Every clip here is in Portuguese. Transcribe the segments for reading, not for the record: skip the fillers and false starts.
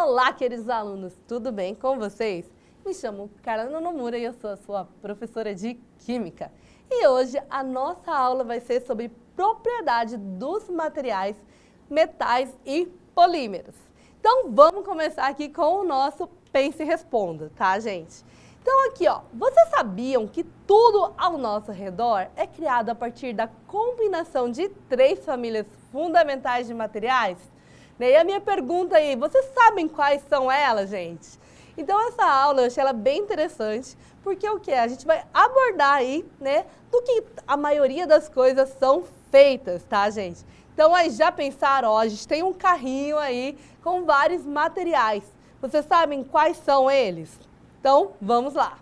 Olá, queridos alunos, tudo bem com vocês? Me chamo Carla Nomura e eu sou a sua professora de Química. E hoje a nossa aula vai ser sobre propriedade dos materiais, metais e polímeros. Então vamos começar aqui com o nosso Pense e Responda, tá, gente? Então aqui, ó, vocês sabiam que tudo ao nosso redor é criado a partir da combinação de 3 famílias fundamentais de materiais? E a minha pergunta aí, vocês sabem quais são elas, gente? Então essa aula eu achei ela bem interessante, porque o que? A gente vai abordar aí, né, do que a maioria das coisas são feitas, tá, gente? Então aí já pensaram, ó, a gente tem um carrinho aí com vários materiais. Vocês sabem quais são eles? Então vamos lá.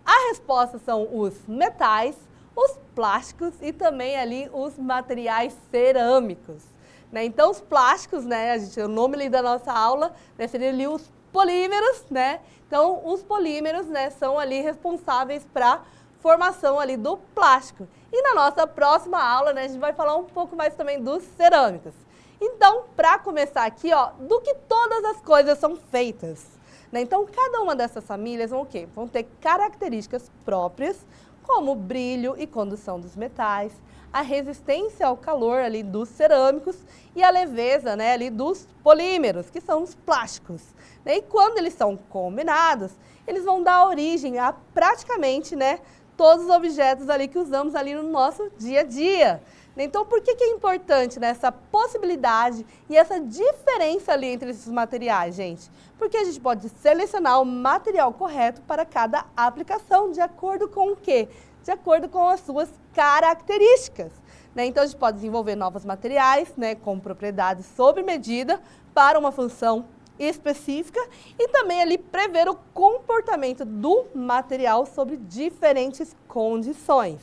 A resposta são os metais, os plásticos e também ali os materiais cerâmicos. Então, os plásticos, né, o nome ali da nossa aula, né, seria ali os polímeros, né? Então, os polímeros, né, são ali responsáveis para a formação ali do plástico. E na nossa próxima aula, né, a gente vai falar um pouco mais também dos cerâmicos. Então, para começar aqui, ó, do que todas as coisas são feitas, né? Então, cada uma dessas famílias vão o quê? Vão ter características próprias, como o brilho e condução dos metais, a resistência ao calor ali dos cerâmicos e a leveza, né, ali dos polímeros, que são os plásticos. E quando eles são combinados, eles vão dar origem a praticamente, né, todos os objetos ali que usamos ali no nosso dia a dia. Então, por que é importante, né, essa possibilidade e essa diferença ali entre esses materiais, gente? Porque a gente pode selecionar o material correto para cada aplicação, de acordo com o quê? De acordo com as suas características. Então, a gente pode desenvolver novos materiais, né, com propriedades sob medida para uma função específica e também ali prever o comportamento do material sobre diferentes condições.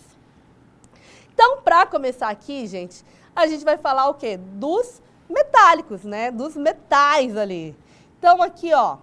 Então, para começar aqui, gente, a gente vai falar o quê? Dos metálicos, né, dos metais ali. Então, aqui, ó,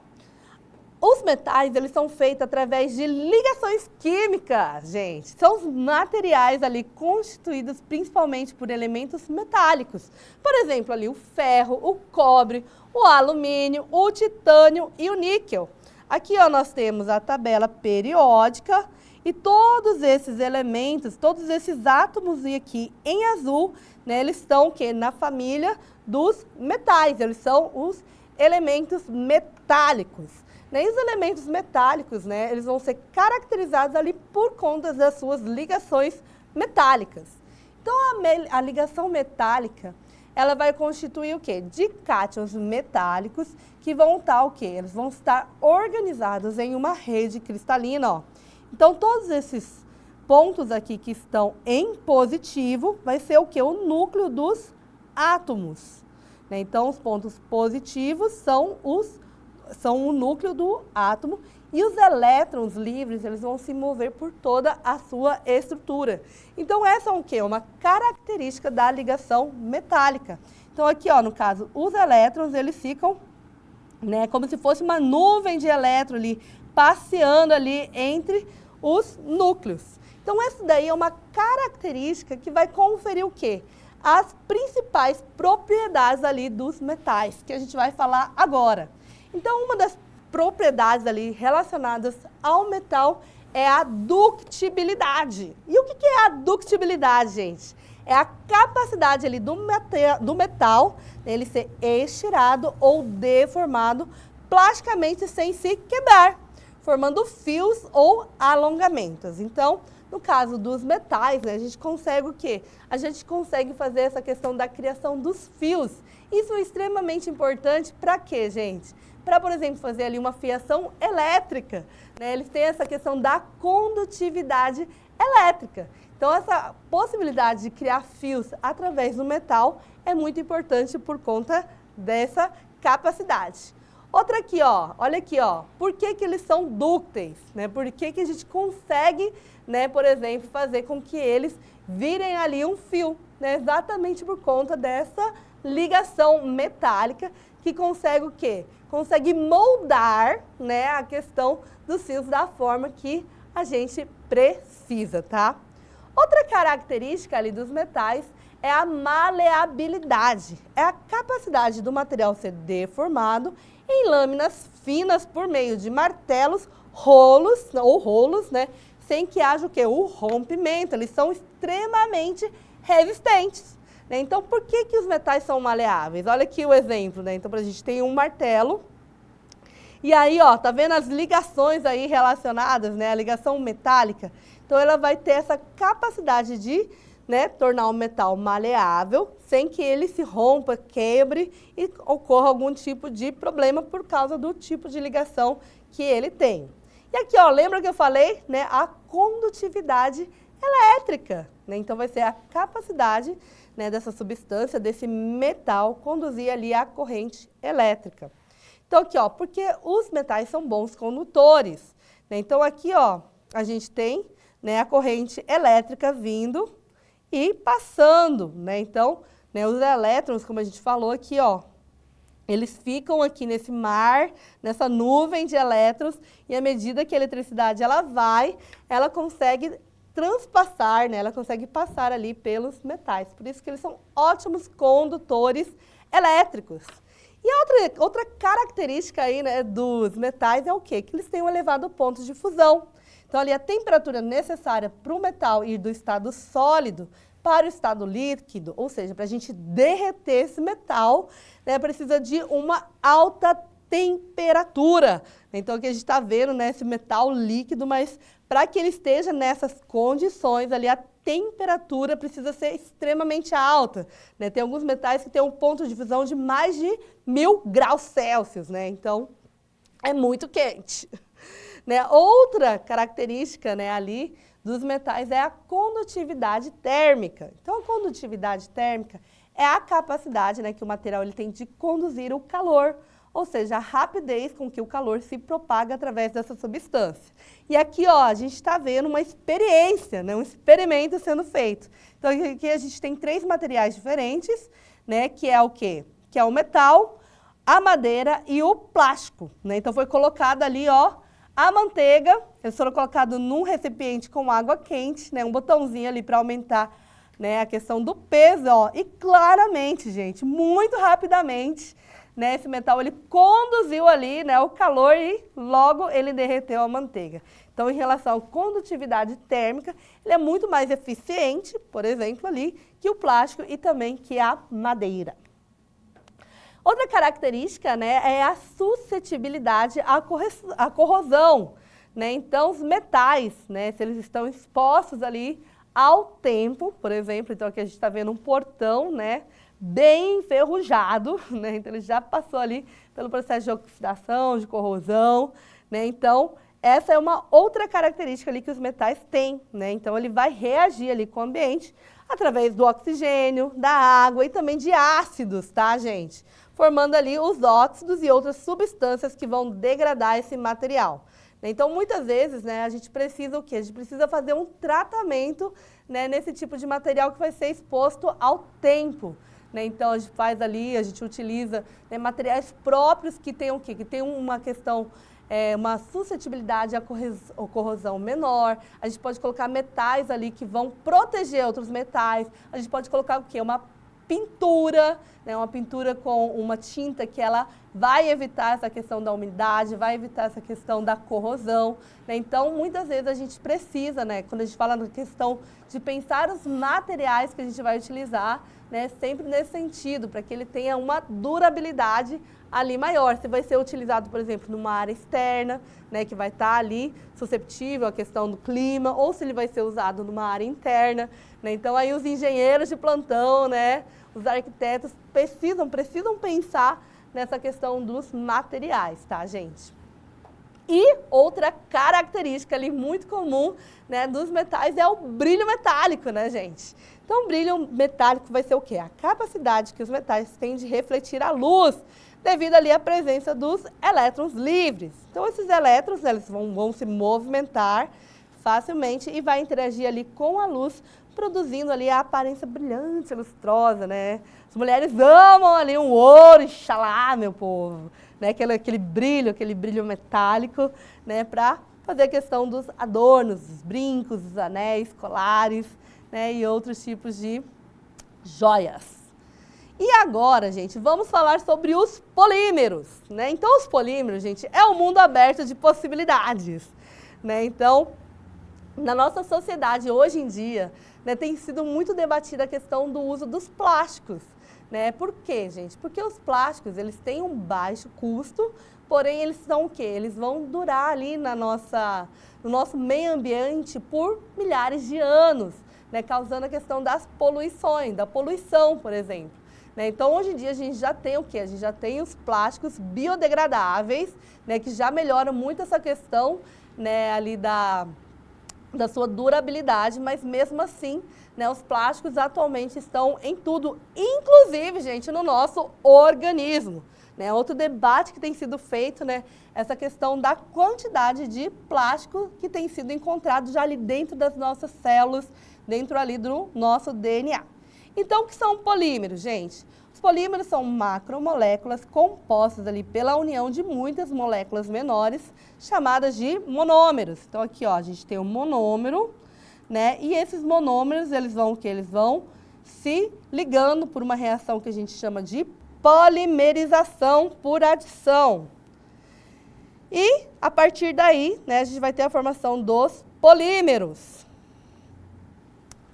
os metais, eles são feitos através de ligações químicas, gente. São os materiais ali constituídos principalmente por elementos metálicos. Por exemplo, ali o ferro, o cobre, o alumínio, o titânio e o níquel. Aqui, ó, nós temos a tabela periódica e todos esses elementos, todos esses átomos aqui em azul, né, eles estão o quê? Na família dos metais, eles são os elementos metálicos. E os elementos metálicos, né, eles vão ser caracterizados ali por conta das suas ligações metálicas. Então, a ligação metálica, ela vai constituir o quê? Dicátions metálicos que vão estar o quê? Eles vão estar organizados em uma rede cristalina, ó. Então, todos esses pontos aqui que estão em positivo, vai ser o quê? O núcleo dos átomos. Então, os pontos positivos são o núcleo do átomo e os elétrons livres, eles vão se mover por toda a sua estrutura. Então, essa é o quê? Uma característica da ligação metálica. Então, aqui, ó, no caso, os elétrons, eles ficam, né, como se fosse uma nuvem de elétron ali, passeando ali entre os núcleos. Então, essa daí é uma característica que vai conferir o quê? As principais propriedades ali dos metais, que a gente vai falar agora. Então, uma das propriedades ali relacionadas ao metal é a ductibilidade. E o que é a ductibilidade, gente? É a capacidade ali do metal, ele ser estirado ou deformado plasticamente sem se quebrar, formando fios ou alongamentos. Então, no caso dos metais, né, a gente consegue o quê? A gente consegue fazer essa questão da criação dos fios. Isso é extremamente importante para quê, gente? Para, por exemplo, fazer ali uma fiação elétrica, né? Eles têm essa questão da condutividade elétrica. Então, essa possibilidade de criar fios através do metal é muito importante por conta dessa capacidade. Outra aqui, ó, olha aqui, ó, por que eles são dúcteis, né? Por que a gente consegue, né, por exemplo, fazer com que eles virem ali um fio, né? Exatamente por conta dessa ligação metálica que consegue o quê? Consegue moldar, né, a questão dos fios da forma que a gente precisa, tá? Outra característica ali dos metais é a maleabilidade, é a capacidade do material ser deformado em lâminas finas por meio de martelos, rolos, né? Sem que haja o quê? O rompimento. Eles são extremamente resistentes. Né? Então, por que os metais são maleáveis? Olha aqui o exemplo, né? Então, a gente tem um martelo. E aí, ó, tá vendo as ligações aí relacionadas, né? A ligação metálica. Então, ela vai ter essa capacidade de, né, tornar o metal maleável, sem que ele se rompa, quebre e ocorra algum tipo de problema por causa do tipo de ligação que ele tem. E aqui, ó, lembra que eu falei, né? A condutividade elétrica, né? Então, vai ser a capacidade, né, dessa substância, desse metal, conduzir ali a corrente elétrica. Então, aqui, ó, porque os metais são bons condutores. Né? Então, aqui, ó, a gente tem, né, a corrente elétrica vindo e passando. Né? Então, né, os elétrons, como a gente falou aqui, ó, eles ficam aqui nesse mar, nessa nuvem de elétrons, e à medida que a eletricidade ela consegue transpassar, né? Ela consegue passar ali pelos metais. Por isso que eles são ótimos condutores elétricos. E outra característica aí, né, dos metais é o quê? Que eles têm um elevado ponto de fusão. Então, ali a temperatura necessária para o metal ir do estado sólido para o estado líquido, ou seja, para a gente derreter esse metal, né, precisa de uma alta temperatura. Então, aqui a gente está vendo, né, esse metal líquido, mas para que ele esteja nessas condições ali, a temperatura precisa ser extremamente alta. Né? Tem alguns metais que têm um ponto de fusão de mais de 1000 graus Celsius, né? Então, é muito quente. Né? Outra característica, né, ali dos metais é a condutividade térmica. Então, a condutividade térmica é a capacidade, né, que o material ele tem de conduzir o calor, ou seja, a rapidez com que o calor se propaga através dessa substância. E aqui, ó, a gente está vendo uma experiência, né, um experimento sendo feito. Então, aqui a gente tem 3 materiais diferentes, né, que é o quê? Que é o metal, a madeira e o plástico. Né? Então, foi colocado ali, ó, a manteiga, eles foram colocados num recipiente com água quente, né, um botãozinho ali para aumentar, né, a questão do peso, ó, e claramente, gente, muito rapidamente, né, esse metal ele conduziu ali, né, o calor e logo ele derreteu a manteiga. Então, em relação à condutividade térmica, ele é muito mais eficiente, por exemplo, ali, que o plástico e também que a madeira. Outra característica, né, é a suscetibilidade à corrosão. Né? Então, os metais, né, se eles estão expostos ali ao tempo, por exemplo, então aqui a gente está vendo um portão, né, bem enferrujado, né? Então ele já passou ali pelo processo de oxidação, de corrosão, né? Então, essa é uma outra característica ali que os metais têm, né? Então, ele vai reagir ali com o ambiente através do oxigênio, da água e também de ácidos, tá, gente? Formando ali os óxidos e outras substâncias que vão degradar esse material. Então, muitas vezes, né, a gente precisa o quê? A gente precisa fazer um tratamento, né, nesse tipo de material que vai ser exposto ao tempo. Né? Então, a gente faz ali, a gente utiliza, né, materiais próprios que tem o quê? Que tem uma questão, uma suscetibilidade à corrosão menor. A gente pode colocar metais ali que vão proteger outros metais. A gente pode colocar o quê? Uma pintura, né, uma pintura com uma tinta que ela vai evitar essa questão da umidade, vai evitar essa questão da corrosão. Né? Então, muitas vezes a gente precisa, né, quando a gente fala na questão de pensar os materiais que a gente vai utilizar, né, sempre nesse sentido, para que ele tenha uma durabilidade ali maior. Se vai ser utilizado, por exemplo, numa área externa, né, que vai estar ali susceptível à questão do clima, ou se ele vai ser usado numa área interna. Né? Então, aí os engenheiros de plantão, né, os arquitetos precisam pensar nessa questão dos materiais, tá, gente? E outra característica ali muito comum, né, dos metais é o brilho metálico, né, gente? Então, o brilho metálico vai ser o quê? A capacidade que os metais têm de refletir a luz, devido ali à presença dos elétrons livres. Então, esses elétrons, né, eles vão se movimentar facilmente e vai interagir ali com a luz, produzindo ali a aparência brilhante, lustrosa, né? As mulheres amam ali um ouro, Inxalá, meu povo, né? Aquele brilho metálico, né? Para fazer a questão dos adornos, os brincos, os anéis, colares, né? E outros tipos de joias. E agora, gente, vamos falar sobre os polímeros, né? Então, os polímeros, gente, é um mundo aberto de possibilidades, né? Então, na nossa sociedade, hoje em dia, né, tem sido muito debatida a questão do uso dos plásticos, né? Por quê, gente? Porque os plásticos, eles têm um baixo custo, porém, eles são o quê? Eles vão durar ali no nosso meio ambiente por milhares de anos, né, causando a questão das poluições, da poluição, por exemplo. Né? Então, hoje em dia, a gente já tem o quê? A gente já tem os plásticos biodegradáveis, né, que já melhoram muito essa questão, né, ali da sua durabilidade, mas mesmo assim, né, os plásticos atualmente estão em tudo, inclusive, gente, no nosso organismo. Né? Outro debate que tem sido feito, né, essa questão da quantidade de plástico que tem sido encontrado já ali dentro das nossas células, dentro ali do nosso DNA. Então, o que são polímeros, gente? Os polímeros são macromoléculas compostas ali pela união de muitas moléculas menores, chamadas de monômeros. Então, aqui, ó, a gente tem o monômero, né? E esses monômeros, eles vão o quê? Eles vão se ligando por uma reação que a gente chama de polimerização por adição. E, a partir daí, né, a gente vai ter a formação dos polímeros.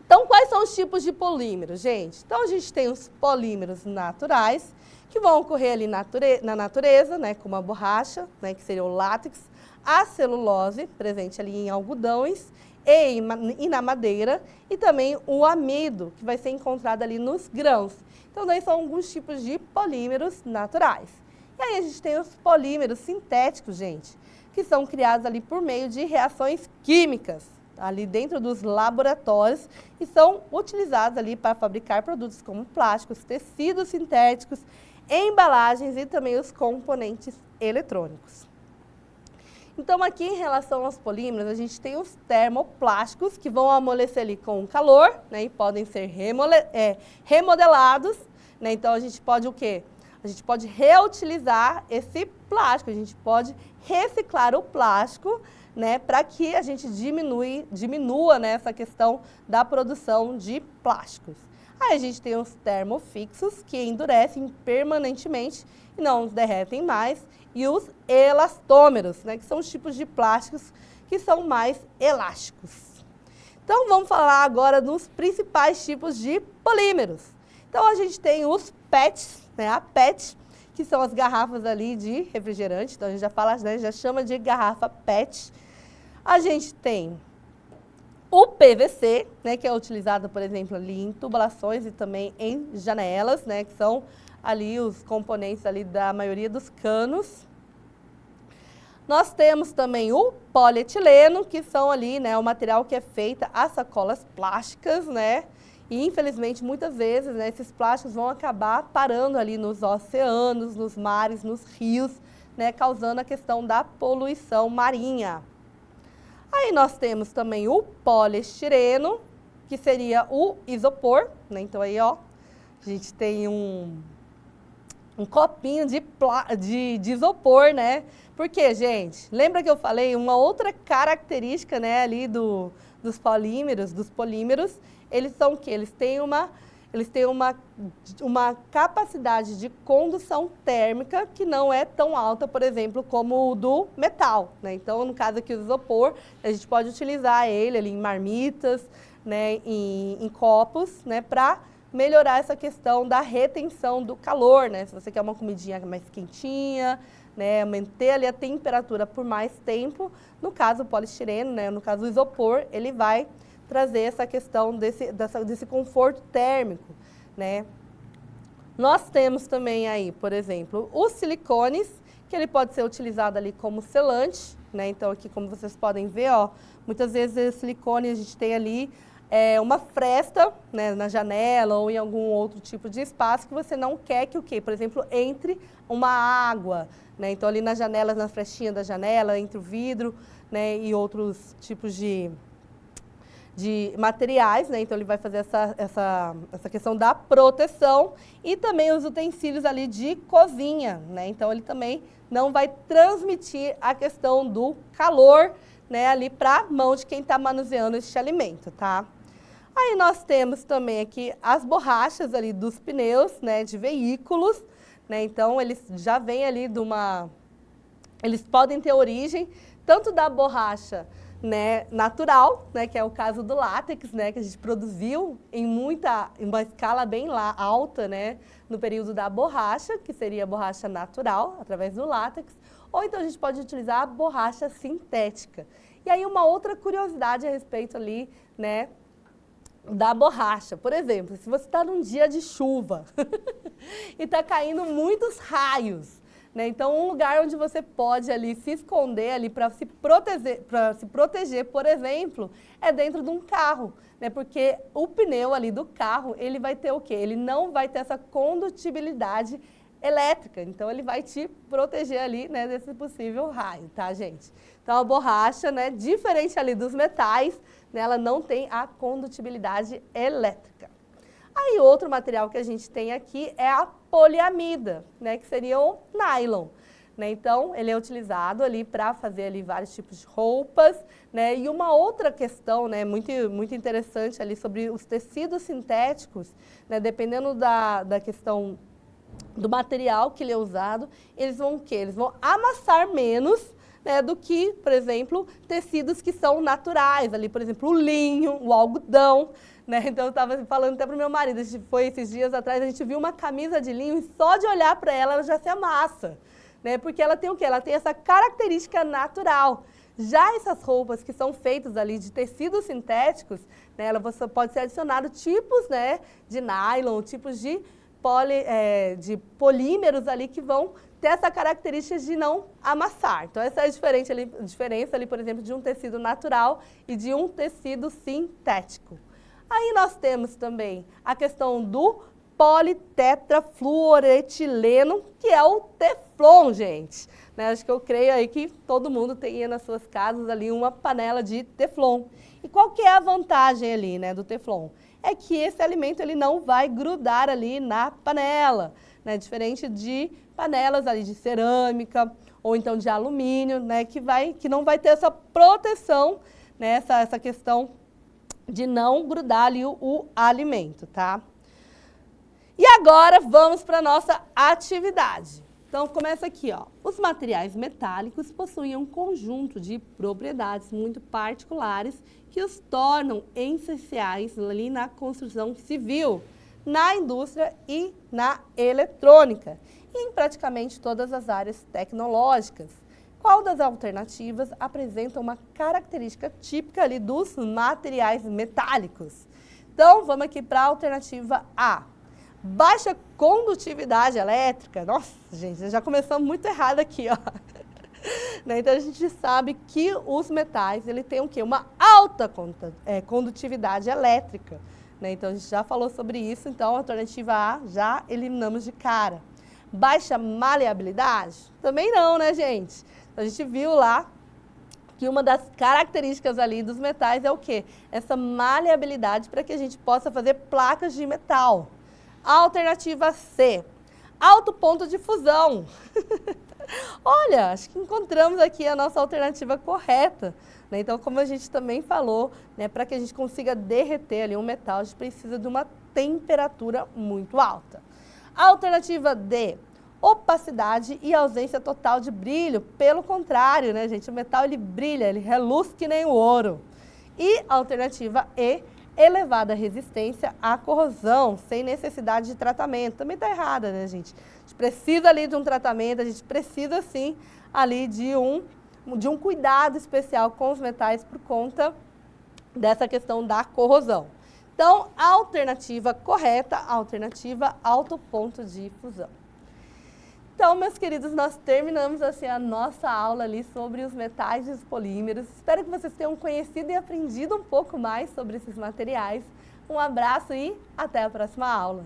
Então, quais são os tipos de polímeros, gente? Então, a gente tem os polímeros naturais, que vão ocorrer ali na natureza, né, como a borracha, né, que seria o látex, a celulose, presente ali em algodões e na madeira, e também o amido, que vai ser encontrado ali nos grãos. Então, daí são alguns tipos de polímeros naturais. E aí a gente tem os polímeros sintéticos, gente, que são criados ali por meio de reações químicas, ali dentro dos laboratórios, e são utilizados ali para fabricar produtos como plásticos, tecidos sintéticos, embalagens e também os componentes eletrônicos. Então, aqui em relação aos polímeros, a gente tem os termoplásticos, que vão amolecer ali com o calor, né, e podem ser remodelados, né, então a gente pode o quê? A gente pode reutilizar esse plástico, a gente pode reciclar o plástico, né, para que a gente diminua, né, essa questão da produção de plásticos. Aí a gente tem os termofixos, que endurecem permanentemente e não derretem mais, e os elastômeros, né, que são os tipos de plásticos que são mais elásticos. Então, vamos falar agora dos principais tipos de polímeros. Então, a gente tem os PETs, né, a PET, que são as garrafas ali de refrigerante, então a gente já fala, né, já chama de garrafa PET. A gente tem o PVC, né, que é utilizado, por exemplo, ali em tubulações e também em janelas, né, que são ali os componentes ali da maioria dos canos. Nós temos também o polietileno, que são ali, né, o material que é feita as sacolas plásticas, né, e infelizmente muitas vezes, né, esses plásticos vão acabar parando ali nos oceanos, nos mares, nos rios, né, causando a questão da poluição marinha. Aí nós temos também o poliestireno, que seria o isopor, né? Então aí, ó, a gente tem um copinho de isopor, né? Porque, gente, lembra que eu falei uma outra característica, né, ali dos polímeros, eles são o quê? Eles têm uma capacidade de condução térmica que não é tão alta, por exemplo, como o do metal, né? Então, no caso aqui do isopor, a gente pode utilizar ele ali em marmitas, né, em copos, né, para melhorar essa questão da retenção do calor, né? Se você quer uma comidinha mais quentinha, né, manter ali a temperatura por mais tempo, no caso o poliestireno, né, no caso o isopor, ele vai trazer essa questão desse conforto térmico, né? Nós temos também aí, por exemplo, os silicones, que ele pode ser utilizado ali como selante, né? Então aqui, como vocês podem ver, ó, muitas vezes o silicone a gente tem ali uma fresta, né, na janela ou em algum outro tipo de espaço que você não quer que o quê? Por exemplo, entre uma água, né? Então ali nas janelas, na frestinha da janela, entre o vidro, né, e outros tipos de materiais, né? Então ele vai fazer essa questão da proteção e também os utensílios ali de cozinha, né? Então ele também não vai transmitir a questão do calor, né, ali para a mão de quem está manuseando este alimento, tá? Aí nós temos também aqui as borrachas ali dos pneus, né, de veículos, né, então eles já vêm ali eles podem ter origem tanto da borracha, né, natural, né, que é o caso do látex, né, que a gente produziu em uma escala bem alta, né, no período da borracha, que seria a borracha natural, através do látex, ou então a gente pode utilizar a borracha sintética. E aí uma outra curiosidade a respeito ali, né, da borracha. Por exemplo, se você está num dia de chuva e está caindo muitos raios, né? Então, um lugar onde você pode ali se esconder ali para se proteger, por exemplo, é dentro de um carro, né? Porque o pneu ali do carro, ele vai ter o quê? Ele não vai ter essa condutibilidade elétrica, então ele vai te proteger ali, né, desse possível raio, tá, gente? Então, a borracha, né, diferente ali dos metais, né, ela não tem a condutibilidade elétrica. Aí, outro material que a gente tem aqui é a poliamida, né, que seria o nylon. Né? Então, ele é utilizado ali para fazer ali vários tipos de roupas, né? E uma outra questão, né, muito interessante ali sobre os tecidos sintéticos, né, dependendo da questão do material que ele é usado, eles vão o quê? Eles vão amassar menos, né, do que, por exemplo, tecidos que são naturais, ali, por exemplo, o linho, o algodão, né? Então eu estava falando até para o meu marido, a gente foi esses dias atrás, a gente viu uma camisa de linho e só de olhar para ela já se amassa, né? Porque ela tem o quê? Ela tem essa característica natural. Já essas roupas que são feitas ali de tecidos sintéticos, né, você pode ser adicionado tipos, né, de nylon, tipos de polímeros ali que vão ter essa característica de não amassar. Então, essa é a diferença ali, por exemplo, de um tecido natural e de um tecido sintético. Aí nós temos também a questão do politetrafluoretileno, que é o Teflon, gente. Né? Acho que eu creio aí que todo mundo tenha nas suas casas ali uma panela de Teflon. E qual que é a vantagem ali, né, do Teflon? É que esse alimento ele não vai grudar ali na panela, né? Diferente de panelas ali de cerâmica ou então de alumínio, né? Que não vai ter essa proteção, né? Essa questão de não grudar ali o alimento, tá? E agora vamos para a nossa atividade. Então, começa aqui, ó. Os materiais metálicos possuem um conjunto de propriedades muito particulares que os tornam essenciais ali na construção civil, na indústria e na eletrônica, e em praticamente todas as áreas tecnológicas. Qual das alternativas apresenta uma característica típica ali dos materiais metálicos? Então, vamos aqui para a alternativa A. Baixa condutividade elétrica. Nossa, gente, já começamos muito errado aqui, ó. Né? Então, a gente sabe que os metais, ele tem o quê? Uma alta condutividade elétrica. Né? Então, a gente já falou sobre isso, então, a alternativa A já eliminamos de cara. Baixa maleabilidade? Também não, né, gente? Então, a gente viu lá que uma das características ali dos metais é o quê? Essa maleabilidade para que a gente possa fazer placas de metal. Alternativa C, alto ponto de fusão. Olha, acho que encontramos aqui a nossa alternativa correta. Né? Então, como a gente também falou, né, para que a gente consiga derreter ali um metal, a gente precisa de uma temperatura muito alta. Alternativa D, opacidade e ausência total de brilho. Pelo contrário, né, gente, o metal ele brilha, ele reluz que nem o ouro. E alternativa E, elevada resistência à corrosão, sem necessidade de tratamento. Também está errada, né, gente? A gente precisa ali de um tratamento, a gente precisa, sim, ali de um cuidado especial com os metais por conta dessa questão da corrosão. Então, a alternativa correta, a alternativa alto ponto de fusão. Então, meus queridos, nós terminamos assim a nossa aula ali sobre os metais e os polímeros. Espero que vocês tenham conhecido e aprendido um pouco mais sobre esses materiais. Um abraço e até a próxima aula!